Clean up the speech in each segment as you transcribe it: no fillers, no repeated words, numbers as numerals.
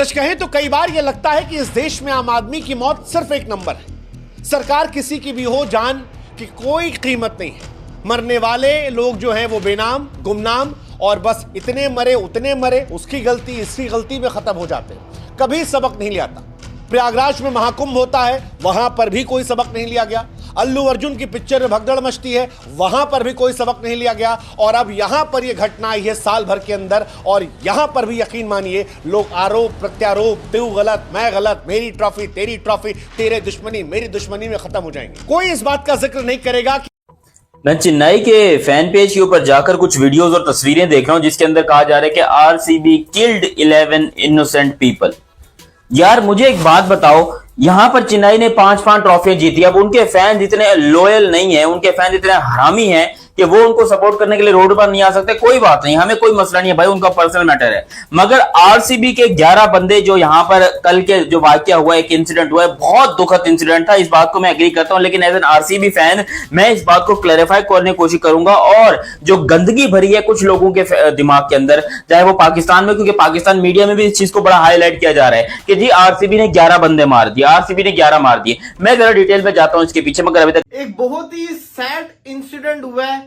सच कहें तो कई बार यह लगता है कि इस देश में आम आदमी की मौत सिर्फ एक नंबर है। सरकार किसी की भी हो, जान की कोई कीमत नहीं है। मरने वाले लोग जो हैं वो बेनाम, गुमनाम और बस इतने मरे उतने मरे, उसकी गलती इसकी गलती में खत्म हो जाते हैं। कभी सबक नहीं लिया था। प्रयागराज में महाकुंभ होता है, वहां पर भी कोई सबक नहीं लिया गया। अल्लू अर्जुन की पिक्चर में भगदड़ मचती है, वहां पर भी कोई सबक नहीं लिया गया। और अब यहां पर यह घटना आई है साल भर के अंदर, और यहां पर भी यकीन मानिए लोग आरोप प्रत्यारोप, तू गलत मैं गलत, मेरी ट्रॉफी तेरी ट्रॉफी, तेरे दुश्मनी मेरी दुश्मनी में खत्म हो जाएंगे। कोई इस बात का जिक्र नहीं करेगा कि मैं चेन्नई के फैन पेज के ऊपर जाकर कुछ वीडियोस और तस्वीरें देख रहा हूं जिसके अंदर कहा जा रहा है कि आरसीबी किल्ड 11 इनोसेंट पीपल। यार मुझे एक बात बताओ, यहां पर चेन्नई ने 5 ट्रॉफियां जीती। अब उनके फैंस इतने लॉयल नहीं है, उनके फैंस इतने हरामी हैं कि वो उनको सपोर्ट करने के लिए रोड पर नहीं आ सकते। कोई बात नहीं, हमें कोई मसला नहीं है भाई, उनका पर्सनल मैटर है। मगर आरसीबी के 11 बंदे जो यहां पर कल के जो वाकया हुआ, एक इंसिडेंट हुआ है, बहुत दुखद इंसिडेंट था, इस बात को मैं एग्री करता हूं। लेकिन एज एन आरसीबी फैन मैं इस बात को क्लैरिफाई करने की कोशिश करूंगा। और जो गंदगी भरी है कुछ लोगों के दिमाग के अंदर, चाहे वो पाकिस्तान में, क्योंकि पाकिस्तान मीडिया में भी इस चीज को बड़ा हाईलाइट किया जा रहा है कि जी आरसीबी ने 11 बंदे मार दिए, आरसीबी ने 11 मार दिए। मैं जरा डिटेल में जाता हूं इसके पीछे, मगर अभी तक एक बहुत ही सैड इंसिडेंट हुआ है।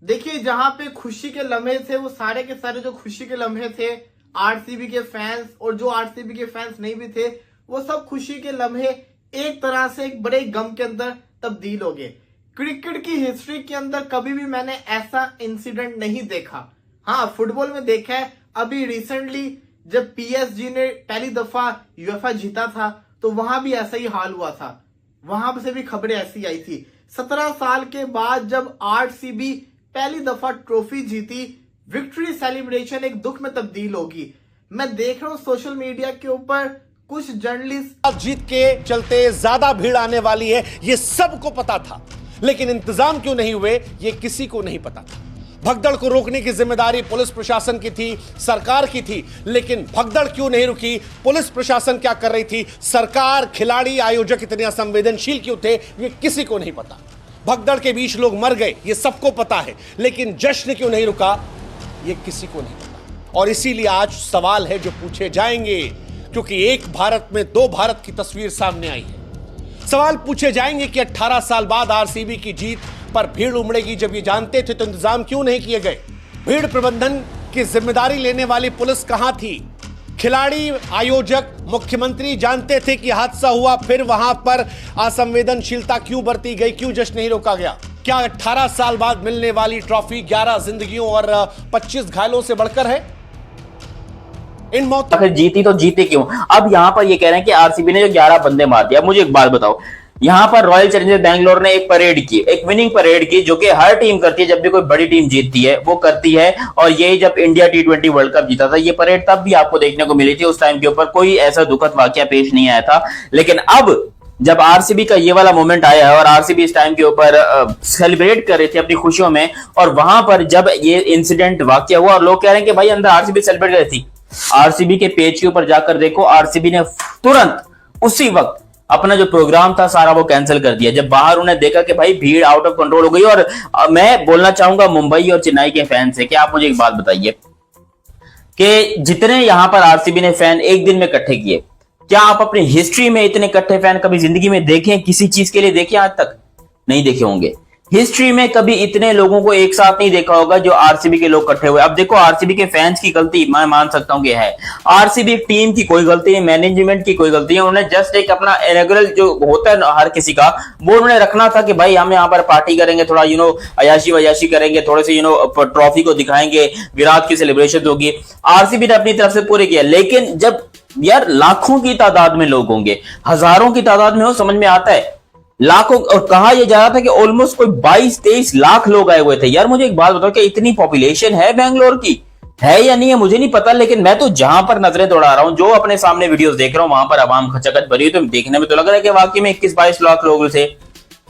देखिए, जहां पे खुशी के लम्हे थे, वो सारे के सारे जो खुशी के लम्हे थे आरसीबी के फैंस, और जो आरसीबी के फैंस नहीं भी थे, वो सब खुशी के लम्हे एक तरह से एक बड़े गम के अंदर तब्दील हो गए। क्रिकेट की हिस्ट्री के अंदर कभी भी मैंने ऐसा इंसिडेंट नहीं देखा। हाँ, फुटबॉल में देखा है, अभी रिसेंटली जब पीएसजी ने पहली दफा यूएफए जीता था तो वहां भी ऐसा ही हाल हुआ था, वहां से भी खबरें ऐसी आई थी। 17 साल के बाद जब आरसीबी पहली दफा ट्रॉफी जीती, विक्ट्री सेलिब्रेशन एक दुख में तब्दील होगी। मैं देख रहा हूं सोशल मीडिया के ऊपर कुछ जर्नलिस्ट जीत के चलते ज्यादा भीड़ आने वाली है, यह सबको पता था, लेकिन इंतजाम क्यों नहीं हुए ये किसी को नहीं पता था। भगदड़ को रोकने की जिम्मेदारी पुलिस प्रशासन की थी, सरकार की थी, लेकिन भगदड़ क्यों नहीं रुकी, पुलिस प्रशासन क्या कर रही थी, सरकार, खिलाड़ी, आयोजक इतने असंवेदनशील क्यों थे, ये किसी को नहीं पता। भगदड़ के बीच लोग मर गए, ये सबको पता है, लेकिन जश्न क्यों नहीं रुका ये किसी को नहीं पता। और इसीलिए आज सवाल है जो पूछे जाएंगे, क्योंकि एक भारत में दो भारत की तस्वीर सामने आई है। सवाल पूछे जाएंगे कि 18 साल बाद आरसीबी की जीत पर भीड़ उमड़ेगी। जब ये जानते थे तो इंतजाम क्यों नहीं किए गए? भीड़ प्रबंधन की जिम्मेदारी लेने वाली पुलिस कहां थी? खिलाड़ी, आयोजक, मुख्यमंत्री जानते थे कि हादसा हुआ, फिर वहां पर असंवेदनशीलता क्यों बरती गई, क्यों जश्न नहीं रोका गया? क्या 18 साल बाद मिलने वाली ट्रॉफी 11 जिंदगियों और 25 घायलों से बढ़कर है? इन मौत आखिर जीती तो जीते क्यों? अब यहां पर ये कह रहे हैं कि आरसीबी ने जो 11 बंदे मार दिया। मुझे एक बात बताओ, यहां पर रॉयल चैलेंजर्स बैंगलोर ने एक परेड की, एक विनिंग परेड की, जो कि हर टीम करती है जब भी कोई बड़ी टीम जीतती है, वो करती है। और ये जब इंडिया T20 वर्ल्ड कप जीता था, ये परेड तब भी आपको देखने को मिली थी। उस टाइम के ऊपर कोई ऐसा दुखद वाकया पेश नहीं आया था। लेकिन अब जब आरसीबी का ये वाला मोमेंट आया है और आरसीबी इस टाइम के ऊपर सेलिब्रेट कर रही थी अपनी खुशियों में, और वहां पर जब ये इंसिडेंट वाकया हुआ और लोग कह रहे हैं कि भाई अंदर आरसीबी सेलिब्रेट कर रही थी, आरसीबी के पेज के ऊपर जाकर देखो, आरसीबी ने तुरंत उसी वक्त अपना जो प्रोग्राम था सारा वो कैंसिल कर दिया जब बाहर उन्हें देखा कि भाई भीड़ आउट ऑफ कंट्रोल हो गई। और मैं बोलना चाहूंगा मुंबई और चेन्नई के फैन से कि आप मुझे एक बात बताइए कि जितने यहां पर आरसीबी ने फैन एक दिन में इकट्ठे किए, क्या आप अपनी हिस्ट्री में इतने इकट्ठे फैन कभी जिंदगी में देखे? किसी चीज के लिए देखे? आज तक नहीं देखे होंगे। हिस्ट्री में कभी इतने लोगों को एक साथ नहीं देखा होगा जो आरसीबी के लोग इकट्ठे हुए। अब देखो, आरसीबी के फैंस की गलती मैं मान सकता हूं कि है, आरसीबी टीम की कोई गलती है, मैनेजमेंट की कोई गलती है। उन्होंने जस्ट एक अपना इनॉग्रल जो होता है हर किसी का, वो उन्होंने रखना था कि भाई हम यहाँ पर पार्टी करेंगे, थोड़ा अयाशी वयाशी करेंगे, थोड़े से ट्रॉफी को दिखाएंगे, विराट की सेलिब्रेशन होगी। आरसीबी ने अपनी तरफ से पूरे किया। लेकिन जब यार लाखों की तादाद में लोग होंगे, हजारों की तादाद में हो, समझ में आता है, लाखों, और कहा यह जा रहा था कि ऑलमोस्ट कोई 22-23 लाख लोग आए हुए थे। यार मुझे एक बात बताओ कि इतनी पॉपुलेशन है बैंगलोर की, है या नहीं है मुझे नहीं पता, लेकिन मैं तो जहां पर नजरें दौड़ा रहा हूं, जो अपने सामने वीडियोस देख रहा हूं, वहां पर आवाम खचाखच भरी हुई, तो देखने में तो लग रहा है कि वाकई में 21-22 लाख लोग थे।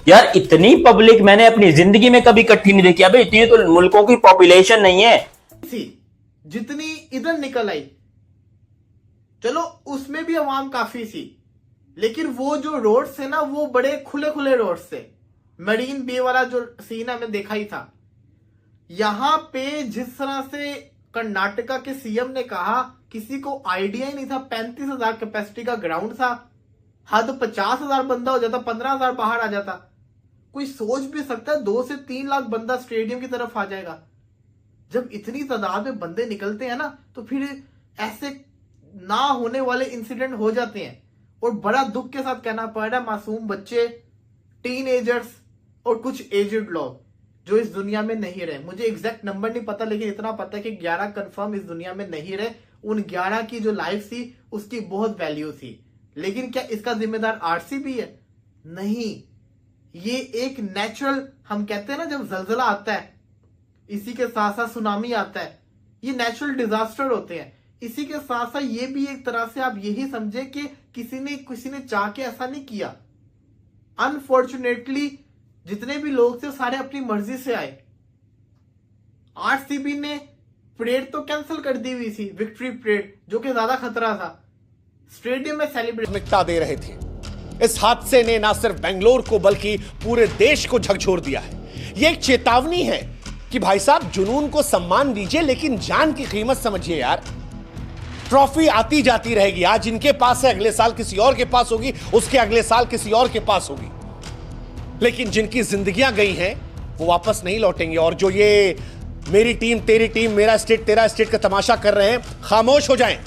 यार इतनी पब्लिक मैंने अपनी जिंदगी में कभी इकट्ठी नहीं देखी। अबे इतनी तो मुल्कों की पॉपुलेशन नहीं है। जितनी इधर निकल आई, चलो उसमें भी आवाम काफी थी, लेकिन वो जो रोड्स थे ना, वो बड़े खुले खुले रोड्स थे। मरीन बे वाला जो सीन हमने देखा ही था। यहां पे जिस तरह से कर्नाटका के सीएम ने कहा किसी को आइडिया ही नहीं था। 35,000 कैपेसिटी का ग्राउंड था, हद 50,000 बंदा हो जाता, 15,000 बाहर आ जाता। कोई सोच भी सकता है 2 से 3 लाख बंदा स्टेडियम की तरफ आ जाएगा। जब इतनी तादाद में बंदे निकलते हैं ना, तो फिर ऐसे ना होने वाले इंसिडेंट हो जाते हैं। और बड़ा दुख के साथ कहना पड़ रहा है, मासूम बच्चे, टीनएजर्स और कुछ एजेड लोग जो इस दुनिया में नहीं रहे। मुझे एग्जैक्ट नंबर नहीं पता, लेकिन इतना पता है कि 11 कंफर्म इस दुनिया में नहीं रहे। उन 11 की जो लाइफ थी उसकी बहुत वैल्यू थी। लेकिन क्या इसका जिम्मेदार आरसीबी है? नहीं, ये एक नेचुरल, हम कहते हैं ना जब जलजला आता है, इसी के साथ साथ सुनामी आता है, ये नेचुरल डिजास्टर होते हैं। इसी के साथ साथ ये भी एक तरह से आप यही समझे कि किसी ने चाह के ऐसा नहीं किया। अनफॉर्चुनेटली जितने भी लोग थे सारे अपनी मर्जी से आए। आरसीबी ने परेड तो कैंसिल कर दी हुई थी, विक्ट्री परेड, जो कि ज्यादा खतरा था। स्टेडियम में सेलिब्रेट प्राथमिकता दे रहे थे। इस हादसे ने ना सिर्फ बेंगलोर को बल्कि पूरे देश को झकझोर दिया है। यह एक चेतावनी है कि भाई साहब, जुनून को सम्मान दीजिए, लेकिन जान की कीमत समझिए यार। ट्रॉफी आती जाती रहेगी। आज इनके पास है, अगले साल किसी और के पास होगी, उसके अगले साल किसी और के पास होगी। लेकिन जिनकी जिंदगियां गई हैं वो वापस नहीं लौटेंगे। और जो ये मेरी टीम तेरी टीम, मेरा स्टेट तेरा स्टेट का तमाशा कर रहे हैं, खामोश हो जाएं।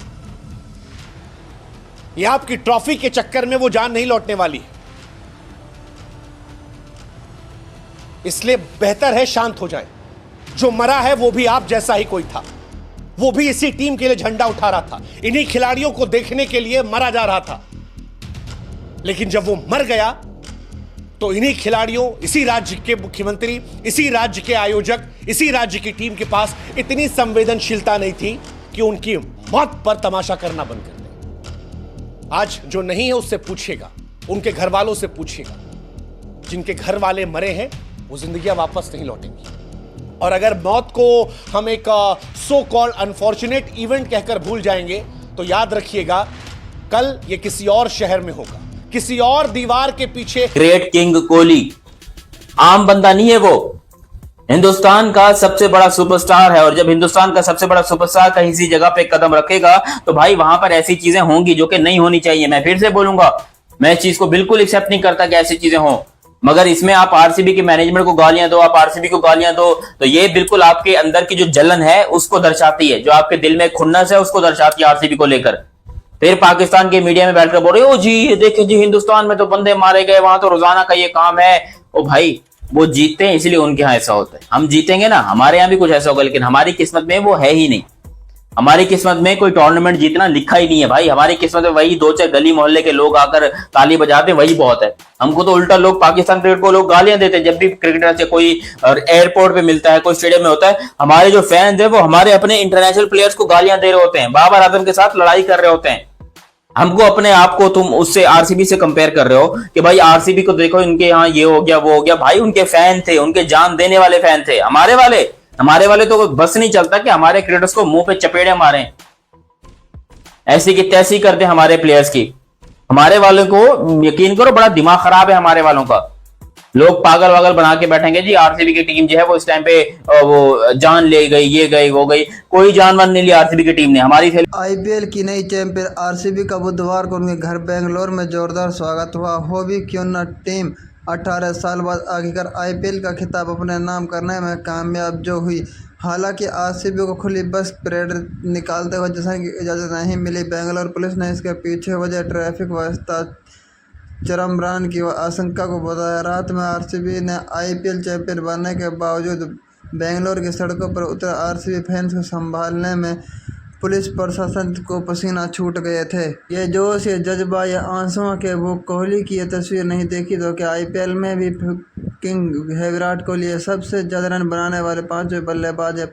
ये आपकी ट्रॉफी के चक्कर में वो जान नहीं लौटने वाली। इसलिए बेहतर है शांत हो जाए। जो मरा है वो भी आप जैसा ही कोई था, वो भी इसी टीम के लिए झंडा उठा रहा था, इन्हीं खिलाड़ियों को देखने के लिए मरा जा रहा था। लेकिन जब वो मर गया तो इन्हीं खिलाड़ियों, इसी राज्य के मुख्यमंत्री, इसी राज्य के आयोजक, इसी राज्य की टीम के पास इतनी संवेदनशीलता नहीं थी कि उनकी मौत पर तमाशा करना बंद कर दे। आज जो नहीं है उससे पूछिएगा, उनके घर वालों से पूछिएगा। जिनके घर वाले मरे हैं वो जिंदगियां वापस नहीं लौटेंगी। और अगर मौत को हम एक सो कॉल्ड अनफॉर्चुनेट इवेंट कहकर भूल जाएंगे तो याद रखिएगा, कल ये किसी और शहर में होगा, किसी और दीवार के पीछे। ग्रेट किंग कोहली आम बंदा नहीं है, वो हिंदुस्तान का सबसे बड़ा सुपरस्टार है। और जब हिंदुस्तान का सबसे बड़ा सुपरस्टार कहीं सी जगह पे कदम रखेगा तो भाई वहां पर ऐसी चीजें होंगी जो कि नहीं होनी चाहिए। मैं फिर से बोलूंगा, मैं इस चीज को बिल्कुल एक्सेप्ट नहीं करता कि ऐसी चीजें हों। मगर इसमें आप आरसीबी के मैनेजमेंट को गालियां दो, आप आरसीबी को गालियां दो, तो ये बिल्कुल आपके अंदर की जो जलन है उसको दर्शाती है, जो आपके दिल में खुन्नस है उसको दर्शाती है आरसीबी को लेकर। फिर पाकिस्तान के मीडिया में बैठकर बोल रहे हो, जी देखिए जी, हिंदुस्तान में तो बंदे मारे गए, वहां तो रोजाना का ये काम है। ओ भाई, वो जीतते हैं इसलिए उनके यहाँ ऐसा होता है। हम जीतेंगे ना, हमारे यहाँ भी कुछ ऐसा होगा, लेकिन हमारी किस्मत में वो है ही नहीं। हमारी किस्मत में कोई टूर्नामेंट जीतना लिखा ही नहीं है भाई। हमारी किस्मत में वही 2-4 गली मोहल्ले के लोग आकर ताली बजाते, वही बहुत है। हमको तो उल्टा लोग, पाकिस्तान क्रिकेट को लोग गालियां देते हैं। जब भी क्रिकेटर से कोई एयरपोर्ट पे मिलता है, कोई स्टेडियम में होता है, हमारे जो फैंस है वो हमारे अपने इंटरनेशनल प्लेयर्स को गालियां दे रहे होते हैं, बाबर आजम के साथ लड़ाई कर रहे होते हैं। हमको अपने आप को तुम उससे आरसीबी से कंपेयर कर रहे हो कि भाई आरसीबी को देखो, इनके यहाँ ये हो गया वो हो गया। भाई उनके फैन थे, उनके जान देने वाले फैन थे। हमारे वाले तो बस नहीं चलता कि हमारे क्रिकेटर्स को मुंह पे चपेड़े मारें, ऐसी की तैसी कर दे हमारे प्लेयर्स की। हमारे वालों को यकीन करो बड़ा दिमाग खराब है हमारे वालों का। लोग पागल वागल बना के बैठेंगे जी, आरसीबी की टीम जो है वो इस टाइम पे वो जान ले गई, ये गई वो गई। कोई जानवर नहीं लिया आरसीबी की टीम ने। हमारी आईपीएल की नई चैंपियन आरसीबी का बुधवार को उनके घर बेंगलोर में जोरदार स्वागत हुआ। हो भी क्यों न टीम 18 साल बाद आखिरकार आईपीएल का खिताब अपने नाम करने में कामयाब जो हुई। हालांकि आरसीबी को खुली बस परेड निकालते हुए जैसा की इजाज़त नहीं मिली। बेंगलोर पुलिस ने इसके पीछे वजह ट्रैफिक व्यवस्था चरमरान की आशंका को बताया। रात में आरसीबी ने आईपीएल चैंपियन बनने के बावजूद बेंगलोर की सड़कों पर उतरे आरसीबी फैंस को संभालने में पुलिस प्रशासन को पसीना छूट गए थे। ये जोश, ये जज्बा, ये आंसुओं के वो कोहली की ये तस्वीर नहीं देखी तो क्या आईपीएल में भी किंग है विराट कोहली। सबसे ज़्यादा रन बनाने वाले 5वें बल्लेबाज है।